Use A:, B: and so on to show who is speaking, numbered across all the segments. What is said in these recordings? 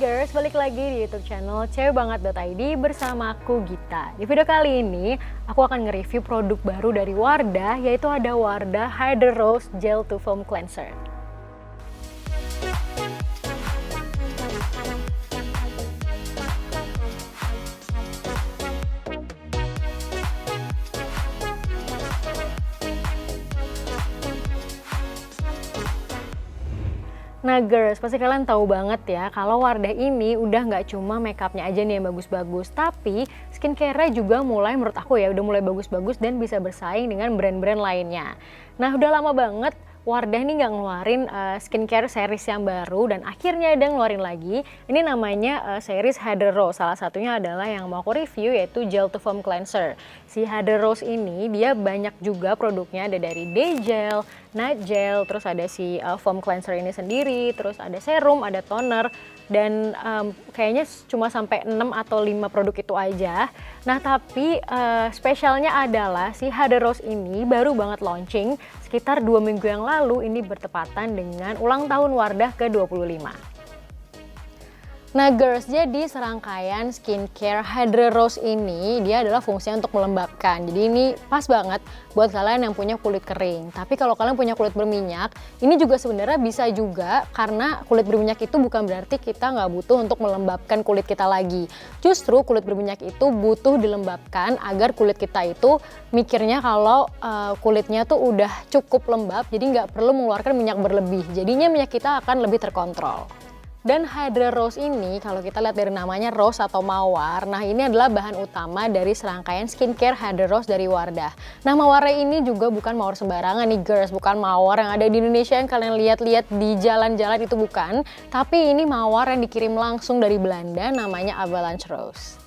A: Girls, balik lagi di YouTube channel cewekbanget.id bersama aku Gita. Di video kali ini, aku akan nge-review produk baru dari Wardah, yaitu ada Wardah Hydra Rose Gel to Foam Cleanser. Nah girls, pasti kalian tahu banget ya kalau Wardah ini udah nggak cuma makeupnya aja nih yang bagus-bagus, tapi skincare-nya juga mulai menurut aku ya udah mulai bagus-bagus dan bisa bersaing dengan brand-brand lainnya. Nah udah lama banget Wardah ini nggak ngeluarin skincare series yang baru dan akhirnya ada ngeluarin lagi. Ini namanya series Hydra Rose. Salah satunya adalah yang mau aku review yaitu Gel to Foam Cleanser. Si Hydra Rose ini dia banyak juga produknya, ada dari day gel, night gel, terus ada si foam cleanser ini sendiri, terus ada serum, ada toner, dan kayaknya cuma sampai 6 atau 5 produk itu aja. Nah tapi spesialnya adalah si Hydra Rose ini baru banget launching sekitar 2 minggu yang lalu, ini bertepatan dengan ulang tahun Wardah ke-25. Nah girls, jadi serangkaian skincare Hydra Rose ini dia adalah fungsinya untuk melembabkan. Jadi ini pas banget buat kalian yang punya kulit kering. Tapi kalau kalian punya kulit berminyak, ini juga sebenarnya bisa juga, karena kulit berminyak itu bukan berarti kita nggak butuh untuk melembabkan kulit kita lagi. Justru kulit berminyak itu butuh dilembabkan agar kulit kita itu mikirnya kalau kulitnya tuh udah cukup lembab, jadi nggak perlu mengeluarkan minyak berlebih. Jadinya minyak kita akan lebih terkontrol. Dan Hydra Rose ini kalau kita lihat dari namanya rose atau mawar, nah ini adalah bahan utama dari serangkaian skincare Hydra Rose dari Wardah. Nah mawar ini juga bukan mawar sembarangan nih girls, bukan mawar yang ada di Indonesia yang kalian lihat-lihat di jalan-jalan, itu bukan. Tapi ini mawar yang dikirim langsung dari Belanda, namanya Avalanche Rose.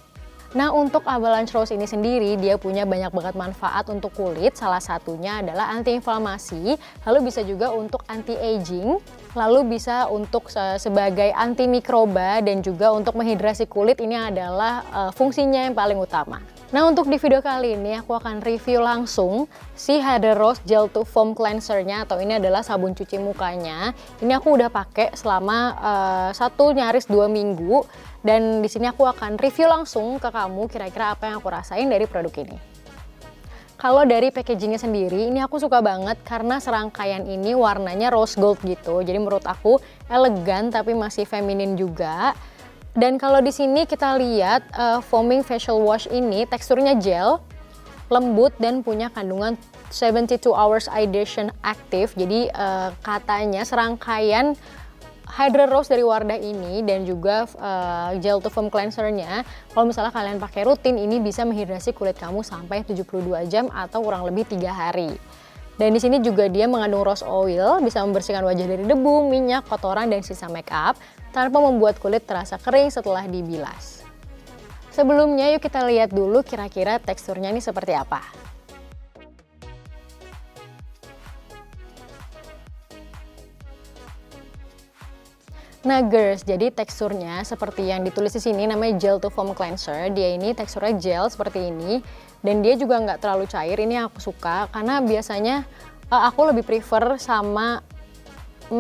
A: Nah untuk Avalanche Rose ini sendiri dia punya banyak banget manfaat untuk kulit. Salah satunya adalah anti-inflamasi, lalu bisa juga untuk anti-aging, lalu bisa untuk sebagai anti-mikroba, dan juga untuk menghidrasi kulit. Ini adalah fungsinya yang paling utama. Nah untuk di video kali ini aku akan review langsung si Hydra Rose Gel to Foam Cleanser-nya, atau ini adalah sabun cuci mukanya. Ini aku udah pakai selama 1 nyaris 2 minggu. Dan di sini aku akan review langsung ke kamu kira-kira apa yang aku rasain dari produk ini. Kalau dari packagingnya sendiri, ini aku suka banget karena serangkaian ini warnanya rose gold gitu. Jadi menurut aku elegan tapi masih feminin juga. Dan kalau di sini kita lihat foaming facial wash ini teksturnya gel, lembut, dan punya kandungan 72 hours hydration active. Jadi katanya serangkaian Hydra Rose dari Wardah ini dan juga Gel to Foam Cleanser-nya, kalau misalnya kalian pakai rutin, ini bisa menghidrasi kulit kamu sampai 72 jam atau kurang lebih 3 hari. Dan di sini juga dia mengandung rose oil, bisa membersihkan wajah dari debu, minyak, kotoran, dan sisa makeup tanpa membuat kulit terasa kering setelah dibilas. Sebelumnya yuk kita lihat dulu kira-kira teksturnya ini seperti apa. Nah girls, jadi teksturnya seperti yang ditulis di sini, namanya Gel to Foam Cleanser. Dia ini teksturnya gel seperti ini, dan dia juga nggak terlalu cair. Ini aku suka karena biasanya aku lebih prefer sama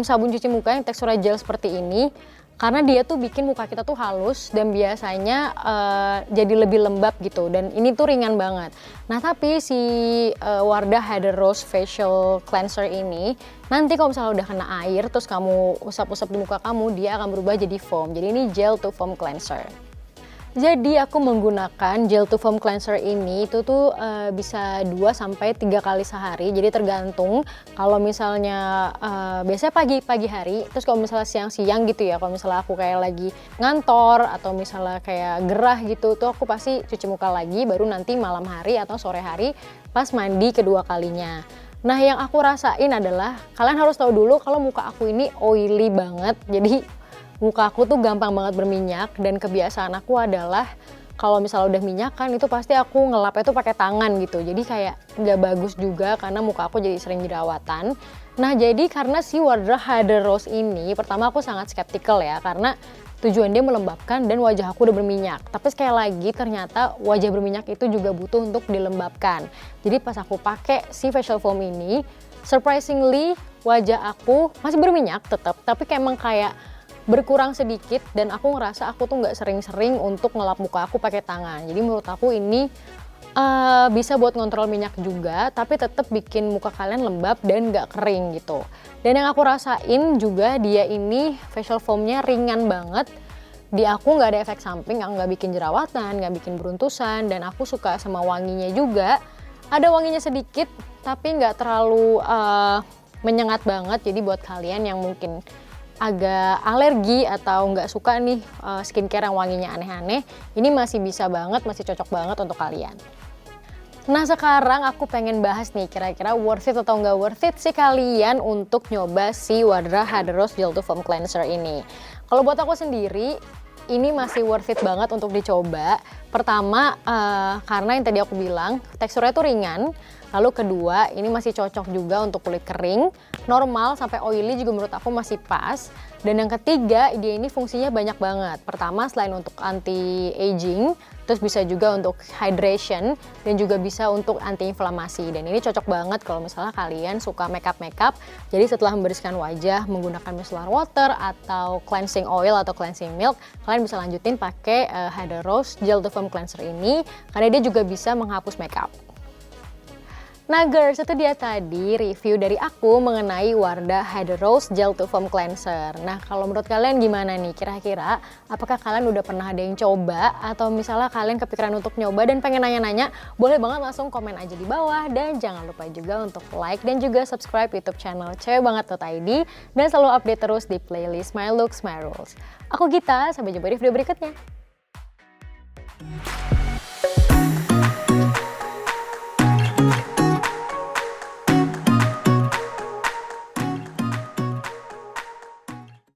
A: sabun cuci muka yang teksturnya gel seperti ini, karena dia tuh bikin muka kita tuh halus dan biasanya jadi lebih lembab gitu, dan ini tuh ringan banget. Nah tapi si Wardah Hydra Rose Facial Cleanser ini nanti kalau misalnya udah kena air terus kamu usap-usap di muka kamu, dia akan berubah jadi foam. Jadi ini Gel to Foam Cleanser. Jadi aku menggunakan Gel to Foam Cleanser ini itu tuh bisa 2-3 kali sehari. Jadi tergantung, kalau misalnya biasanya pagi hari, terus kalau misalnya siang-siang gitu ya, kalau misalnya aku kayak lagi ngantor atau misalnya kayak gerah gitu, tuh aku pasti cuci muka lagi, baru nanti malam hari atau sore hari pas mandi kedua kalinya. Nah yang aku rasain adalah, kalian harus tahu dulu kalau muka aku ini oily banget, jadi muka aku tuh gampang banget berminyak, dan kebiasaan aku adalah kalau misalnya udah minyakan itu pasti aku ngelapnya tuh pakai tangan gitu. Jadi kayak nggak bagus juga karena muka aku jadi sering jerawatan. Nah jadi karena si Wardah Hydra Rose ini, pertama aku sangat skeptical ya, karena tujuan dia melembabkan dan wajah aku udah berminyak. Tapi sekali lagi ternyata wajah berminyak itu juga butuh untuk dilembabkan. Jadi pas aku pakai si facial foam ini, surprisingly wajah aku masih berminyak tetap, tapi kayak emang kayak berkurang sedikit dan aku ngerasa aku tuh nggak sering-sering untuk ngelap muka aku pakai tangan. Jadi menurut aku ini bisa buat ngontrol minyak juga, tapi tetap bikin muka kalian lembab dan nggak kering gitu. Dan yang aku rasain juga dia ini facial foamnya ringan banget. Di aku nggak ada efek samping, nggak bikin jerawatan, nggak bikin beruntusan, dan aku suka sama wanginya juga. Ada wanginya sedikit, tapi nggak terlalu menyengat banget. Jadi buat kalian yang mungkin agak alergi atau nggak suka nih skincare yang wanginya aneh-aneh, ini masih bisa banget, masih cocok banget untuk kalian. Nah sekarang aku pengen bahas nih kira-kira worth it atau nggak worth it sih kalian untuk nyoba si Wardra Hada Rose Gel to Foam Cleanser ini. Kalau buat aku sendiri ini masih worth it banget untuk dicoba. Pertama karena yang tadi aku bilang teksturnya tuh ringan. Lalu kedua ini masih cocok juga untuk kulit kering, normal sampai oily juga menurut aku masih pas. Dan yang ketiga dia ini fungsinya banyak banget. Pertama selain untuk anti aging, terus bisa juga untuk hydration dan juga bisa untuk anti inflamasi. Dan ini cocok banget kalau misalnya kalian suka makeup. Jadi setelah membersihkan wajah menggunakan micellar water atau cleansing oil atau cleansing milk, kalian bisa lanjutin pakai Hada Rose Gel to Foam Cleanser ini karena dia juga bisa menghapus makeup. Nah girls, itu dia tadi review dari aku mengenai Wardah Hada Rose Gel to Foam Cleanser. Nah kalau menurut kalian gimana nih? Kira-kira apakah kalian udah pernah ada yang coba? Atau misalnya kalian kepikiran untuk nyoba dan pengen nanya-nanya? Boleh banget langsung komen aja di bawah. Dan jangan lupa juga untuk like dan juga subscribe YouTube channel cewekbanget.id. Dan selalu update terus di playlist My Looks, My Rules. Aku Gita, sampai jumpa di video berikutnya.